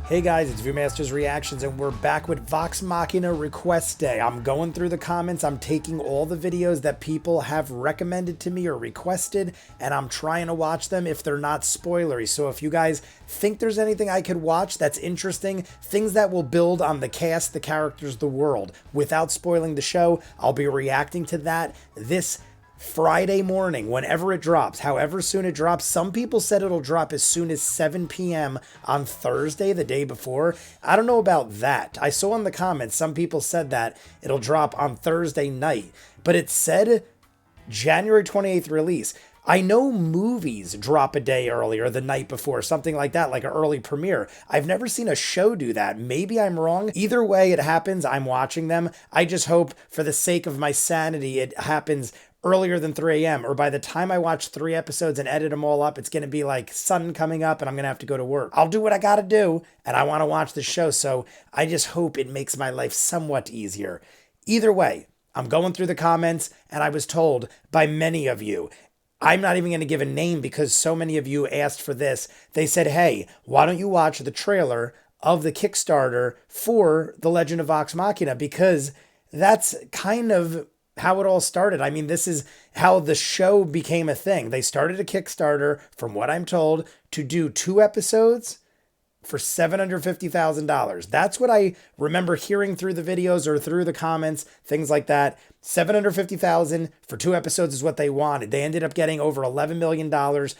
Hey guys, it's ViewMasters Reactions, and we're back with Vox Machina Request Day. I'm going through the comments, I'm taking all the videos that people have recommended to me or requested, and I'm trying to watch them if they're not spoilery. So if you guys think there's anything I could watch that's interesting, things that will build on the cast, the characters, the world, without spoiling the show, I'll be reacting to that this Friday morning, whenever it drops, however soon it drops. Some people said it'll drop as soon as 7 p.m. on Thursday, the day before. I don't know about that. I saw in the comments, some people said that it'll drop on Thursday night, but it said January 28th release. I know movies drop a day earlier, the night before, something like that, like an early premiere. I've never seen a show do that. Maybe I'm wrong. Either way it happens, I'm watching them. I just hope, for the sake of my sanity, it happens earlier than 3 a.m. or by the time I watch 3 episodes and edit them all up, it's going to be like sun coming up and I'm going to have to go to work. I'll do what I got to do, and I want to watch the show, so I just hope it makes my life somewhat easier. Either way, I'm going through the comments, and I was told by many of you, I'm not even going to give a name because so many of you asked for this. They said, hey, why don't you watch the trailer of the Kickstarter for The Legend of Vox Machina? Because that's kind of how it all started. I mean, this is how the show became a thing. They started a Kickstarter, from what I'm told, to do 2 episodes for $750,000. That's what I remember hearing through the videos or through the comments, things like that. $750,000 for 2 episodes is what they wanted. They ended up getting over $11 million.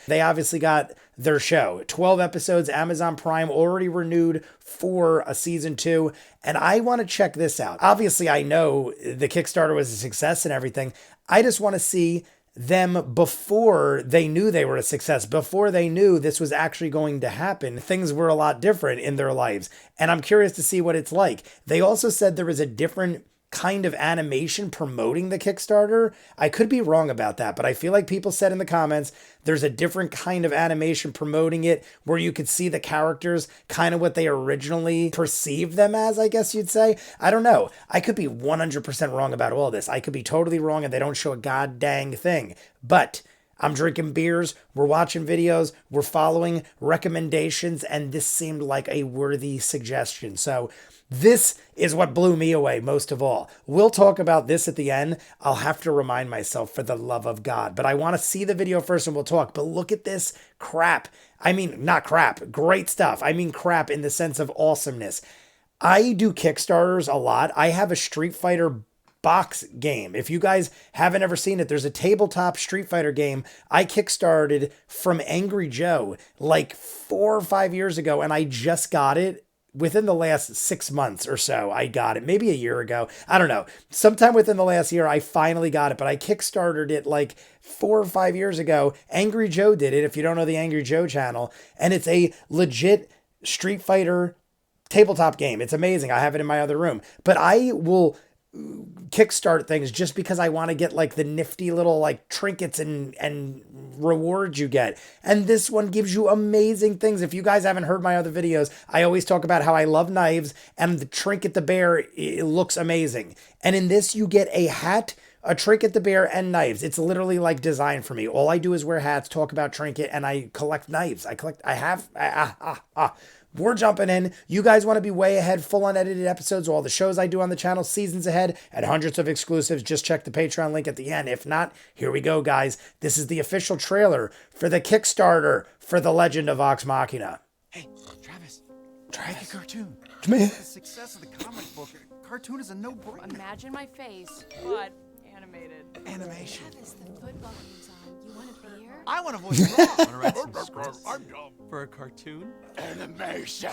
They obviously got their show. 12 episodes, Amazon Prime already renewed for a season 2. And I want to check this out. Obviously, I know the Kickstarter was a success and everything. I just want to see them before they knew they were a success, before they knew this was actually going to happen. Things were a lot different in their lives, and I'm curious to see what it's like. They also said there was a different kind of animation promoting the Kickstarter. I could be wrong about that, but I feel like people said in the comments there's a different kind of animation promoting it where you could see the characters kind of what they originally perceived them as, I guess you'd say. I don't know. I could be 100% wrong about all this. I could be totally wrong and they don't show a god dang thing. But I'm drinking beers, we're watching videos, we're following recommendations, and this seemed like a worthy suggestion. So this is what blew me away most of all. We'll talk about this at the end. I'll have to remind myself, for the love of God. But I want to see the video first and we'll talk. But look at this crap. I mean, not crap, great stuff. I mean crap in the sense of awesomeness. I do Kickstarters a lot. I have a Street Fighter box game. If you guys haven't ever seen it, there's a tabletop Street Fighter game I kickstarted from Angry Joe like 4 or 5 years ago, and I just got it within the last 6 months or so. I got it maybe a year ago. I don't know. Sometime within the last year, I finally got it, but I kickstarted it like 4 or 5 years ago. Angry Joe did it, if you don't know the Angry Joe channel, and it's a legit Street Fighter tabletop game. It's amazing. I have it in my other room, but I will kickstart things just because I want to get like the nifty little like trinkets and rewards you get. And this one gives you amazing things. If you guys haven't heard my other videos, I always talk about how I love knives, and the Trinket the Bear, it looks amazing. And in this, you get a hat, a Trinket the Bear, and knives. It's literally like designed for me. All I do is wear hats, talk about Trinket, and I collect knives. We're jumping in. You guys want to be way ahead, full unedited episodes, all the shows I do on the channel, seasons ahead, and hundreds of exclusives. Just check the Patreon link at the end. If not, here we go, guys. This is the official trailer for the Kickstarter for The Legend of Vox Machina. Hey, Travis, make a cartoon. Man. The success of the comic book, a cartoon is a no-brainer. Imagine my face, but animated. Animation. Travis, the football game's on. You want a beer? I want to voice Raw. Want to write some scripts for a cartoon? Animation.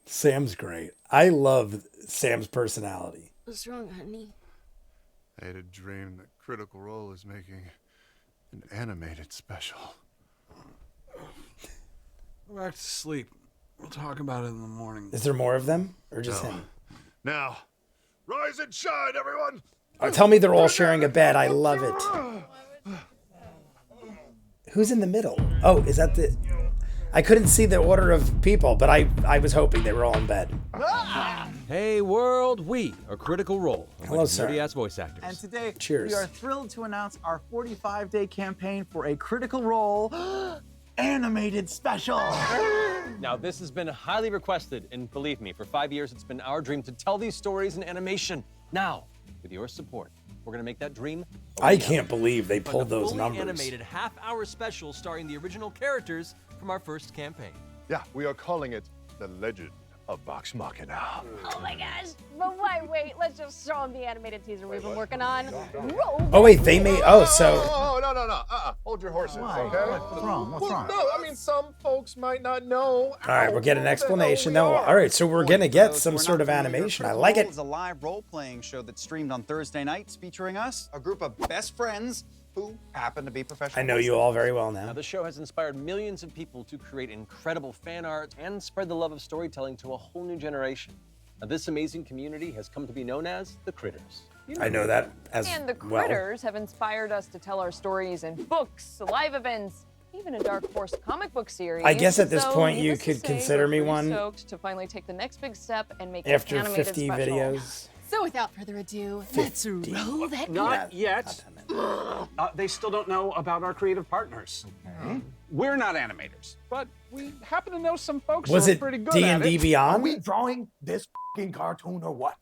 Sam's great. I love Sam's personality. What's wrong, honey? I had a dream that Critical Role is making an animated special. Go back to sleep. We'll talk about it in the morning. Is there more of them or just him? Now, rise and shine, everyone! Tell me they're all sharing a bed. I love it. Who's in the middle? Oh, is that the... I couldn't see the order of people, but I was hoping they were all in bed. Hey world, we are Critical Role. Hello, sir. Nerdy-ass voice actors. And today, Cheers. we are thrilled to announce our 45-day campaign for a Critical Role animated special. Now, this has been highly requested, and believe me, for 5 years, it's been our dream to tell these stories in animation. Now, with your support, we're gonna make that dream a I reality. can't believe they Fund pulled a those fully numbers. animated half-hour special starring the original characters from our first campaign. Yeah, we are calling it The Legend of Vox Machina. Oh my gosh. But why wait? Let's just show them the animated teaser we've been working on. Roll. Oh wait, they made. Oh, so Oh, no. Hold your horses, Why? okay? What's wrong? What's wrong? No, I mean, some folks might not know. all right, we'll get an who the hell explanation. we No, are. all right, so we're gonna get Those some who are sort not of familiar, animation. I Critical like Role it. is a live role-playing show that's streamed on Thursday nights, featuring us, a group of best friends who happen to be professional. I know you all very well now. Now, this show has inspired millions of people to create incredible fan art and spread the love of storytelling to a whole new generation. Now, this amazing community has come to be known as the Critters. I know that as And the well. critters have inspired us to tell our stories in books, live events, even a Dark Horse comic book series. I guess at this So, point you needless to could say, consider we're me pretty one stoked to finally take the next big step and make After an animated 50 special. videos. So without further ado, let's roll that. Not yet. They still don't know about our creative partners. We're not animators, but we happen to know some folks Was who are it pretty good at D&D it. Are Beyond? we drawing this fucking cartoon or what?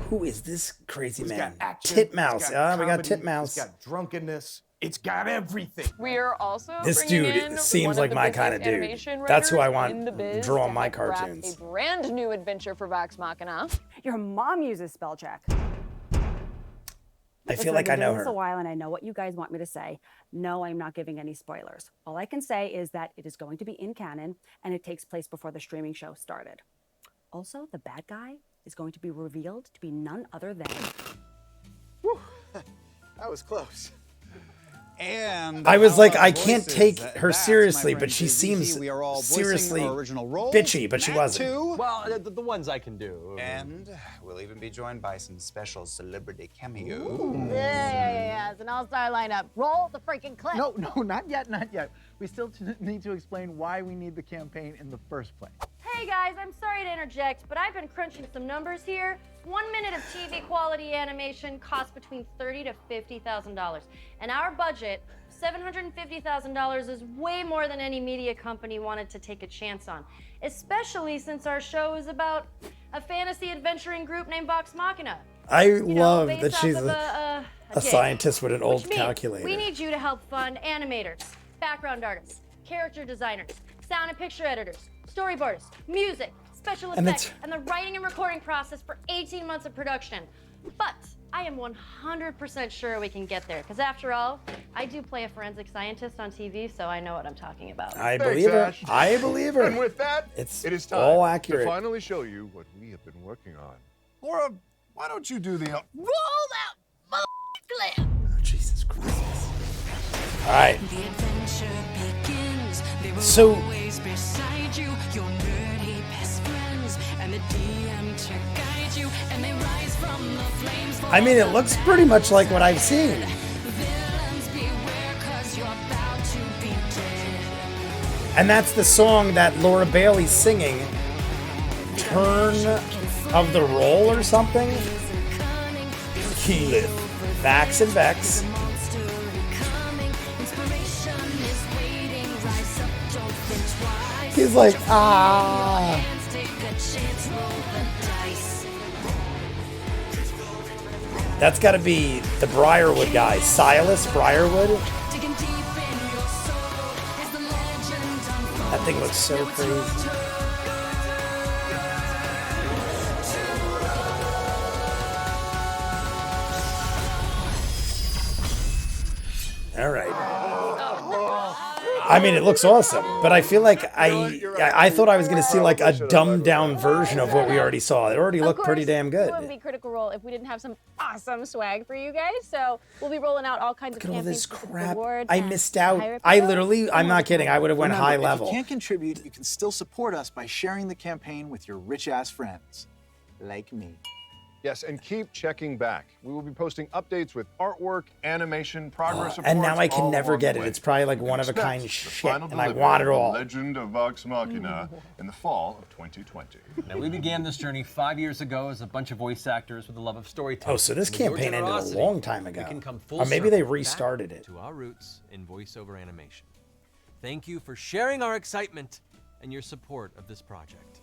Who is this crazy It's man? got action, Titmouse. it's Ah, we got comedy, Titmouse. It's got drunkenness. It's got everything. We are also This bringing dude in seems one of like the my busiest kinda dude. animation That's who I writers want in the biz drawing to my help craft cartoons. A brand new adventure for Vox Machina. Your mom uses spell check. I feel Listen, like I I've been know doing this a her. while, and I know what you guys want me to say. No, I'm not giving any spoilers. All I can say is that it is going to be in canon, and it takes place before the streaming show started. Also, the bad guy is going to be revealed to be none other than... That was close. And I was like, our I can't voices, take her that's my seriously, friend but she JZZ. seems We are all voicing seriously our original roles. bitchy, but she Matt wasn't. too. Well, the ones I can do. And we'll even be joined by some special celebrity cameos. Yeah. It's an all-star lineup. Roll the freaking clip. No, not yet. We still need to explain why we need the campaign in the first place. Hey guys, I'm sorry to interject, but I've been crunching some numbers here. 1 minute of TV quality animation costs between $30,000 to $50,000. And our budget, $750,000, is way more than any media company wanted to take a chance on. Especially since our show is about a fantasy adventuring group named Vox Machina. I love based that off she's of a gig. scientist with an old Which means calculator. we need you to help fund animators, background artists, character designers, sound and picture editors, storyboarders, music, special And effects, it's- and the writing and recording process for 18 months of production. But I am 100% sure we can get there, because after all, I do play a forensic scientist on TV, so I know what I'm talking about. I Thanks, believe her. Ash. I believe her. And with that, It's it is time all accurate. to finally show you what we have been working on. Laura, why don't you do the... Roll that clip. Oh, Jesus Christ. All right. The adventure begins. They will So- always beside you, your nerdy best friends, and the DM to guide you, and they rise from the flames. I mean, it looks pretty much like what I've seen. Villains beware, 'cause you're about to be dead. And that's the song that Laura Bailey's singing. Turn of the Roll or something? Keyleth. Vax and Vex. He's like, ah. That's got to be the Briarwood guy. Silas Briarwood. That thing looks so crazy. All right. I mean, it looks awesome, but I feel like I thought I was going to see like a dumbed down version of what we already saw. It already looked pretty damn It good. wouldn't be Critical Role if we didn't have some awesome swag for you guys. So we'll be rolling out all kinds Look of at all campaign this specific crap. awards I and missed out. pirate I people. literally, I'm not kidding. I would have went Remember, high If level. you can't contribute, you can still support us by sharing the campaign with your rich-ass friends, like me. Yes, and keep checking back. We will be posting updates with artwork, animation, progress reports. And now I can all never along get the it. way. It's probably like You one can of a kind expect the shit, final and I delivery want it of all. The Legend of Vox Machina in the fall of 2020. Now, we began this journey 5 years ago as a bunch of voice actors with the love of storytelling. Oh, so this And with your campaign ended a generosity, long time ago. we can come full Or maybe they circle restarted back it. to our roots in voiceover animation. Thank you for sharing our excitement and your support of this project.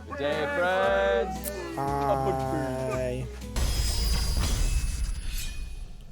Good day, friends. Bye.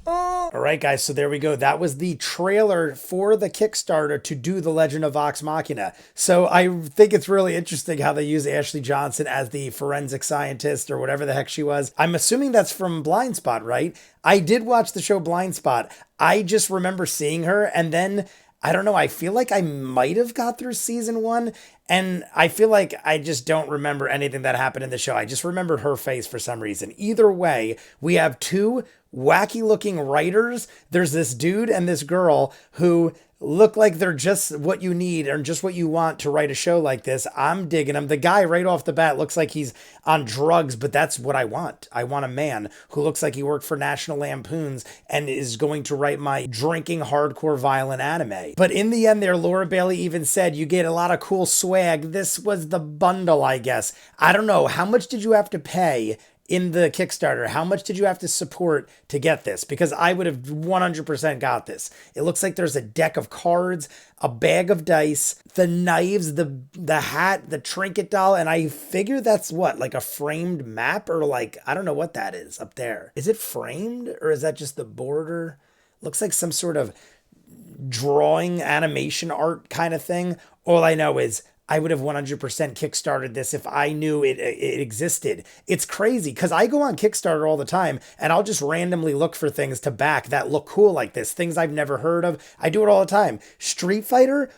All right, guys, so there we go. That was the trailer for the Kickstarter to do The Legend of Vox Machina. So I think it's really interesting how they use Ashley Johnson as the forensic scientist or whatever the heck she was. I'm assuming that's from Blind Spot, right? I did watch the show Blind Spot. I just remember seeing her, and then I don't know, I feel like I might have got through season 1, and I feel like I just don't remember anything that happened in the show. I just remembered her face for some reason. Either way, we have two wacky looking writers. There's this dude and this girl who look like they're just what you need or just what you want to write a show like this. I'm digging them. The guy right off the bat looks like he's on drugs, but that's what I want. I want a man who looks like he worked for National Lampoons and is going to write my drinking, hardcore, violent anime. But in the end there, Laura Bailey even said, you get a lot of cool swag. This was the bundle, I guess. I don't know. How much did you have to pay in the Kickstarter? How much did you have to support to get this? Because I would have 100% got this. It looks like there's a deck of cards, a bag of dice, the knives, the hat, the trinket doll, and I figure that's what, like a framed map, or like, I don't know what that is up there. Is it framed or is that just the border? Looks like some sort of drawing animation art kind of thing. All I know is I would have 100% Kickstarted this if I knew it existed. It's crazy because I go on Kickstarter all the time and I'll just randomly look for things to back that look cool like this, things I've never heard of. I do it all the time. Street Fighter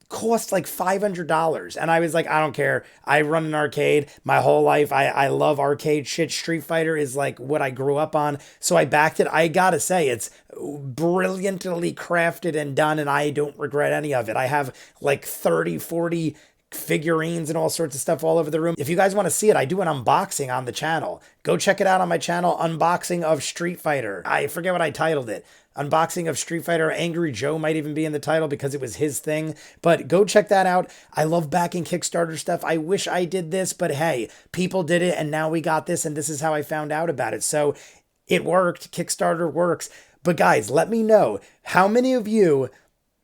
cost like $500 and I was like, I don't care. I run an arcade my whole life. I love arcade shit. Street Fighter is like what I grew up on, so I backed it. I gotta say, it's brilliantly crafted and done and I don't regret any of it. I have like 30-40 figurines and all sorts of stuff all over the room. If you guys want to see it, I do an unboxing on the channel. Go check it out on my channel, Unboxing of Street Fighter. I forget what I titled it. Unboxing of Street Fighter. Angry Joe might even be in the title because it was his thing, but go check that out. I love backing Kickstarter stuff. I wish I did this, but hey, people did it and now we got this and this is how I found out about it. So it worked. Kickstarter works. But guys, let me know how many of you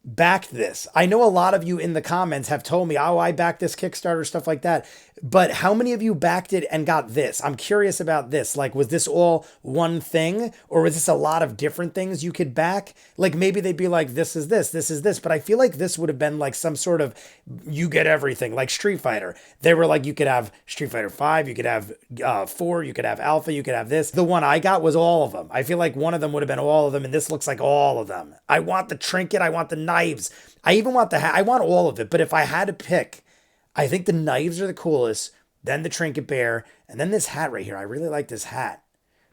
backed this. I know a lot of you in the comments have told me, oh, I backed this Kickstarter, stuff like that. But how many of you backed it and got this? I'm curious about this. Like, was this all one thing? Or was this a lot of different things you could back? Like, maybe they'd be like, this is this, this is this. But I feel like this would have been like some sort of, you get everything, like Street Fighter. They were like, you could have Street Fighter 5, you could have 4, you could have Alpha, you could have this. The one I got was all of them. I feel like one of them would have been all of them, and this looks like all of them. I want the trinket, I want the knives. I even want the hat. I want all of it. But if I had to pick, I think the knives are the coolest, then the trinket bear, and then this hat right here. I really like this hat.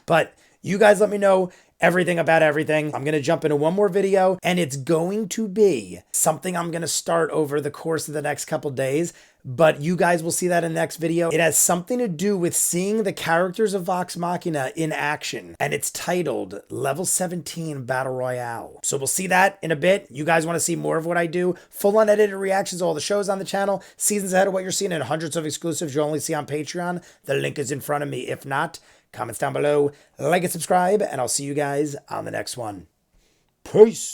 But you guys let me know everything about everything. I'm going to jump into one more video, and it's going to be something I'm going to start over the course of the next couple days, but you guys will see that in the next video. It has something to do with seeing the characters of Vox Machina in action, and it's titled Level 17 Battle Royale. So we'll see that in a bit. You guys want to see more of what I do? Full unedited reactions to all the shows on the channel, seasons ahead of what you're seeing, and hundreds of exclusives you'll only see on Patreon. The link is in front of me. If not, comments down below, like and subscribe, and I'll see you guys on the next one. Peace.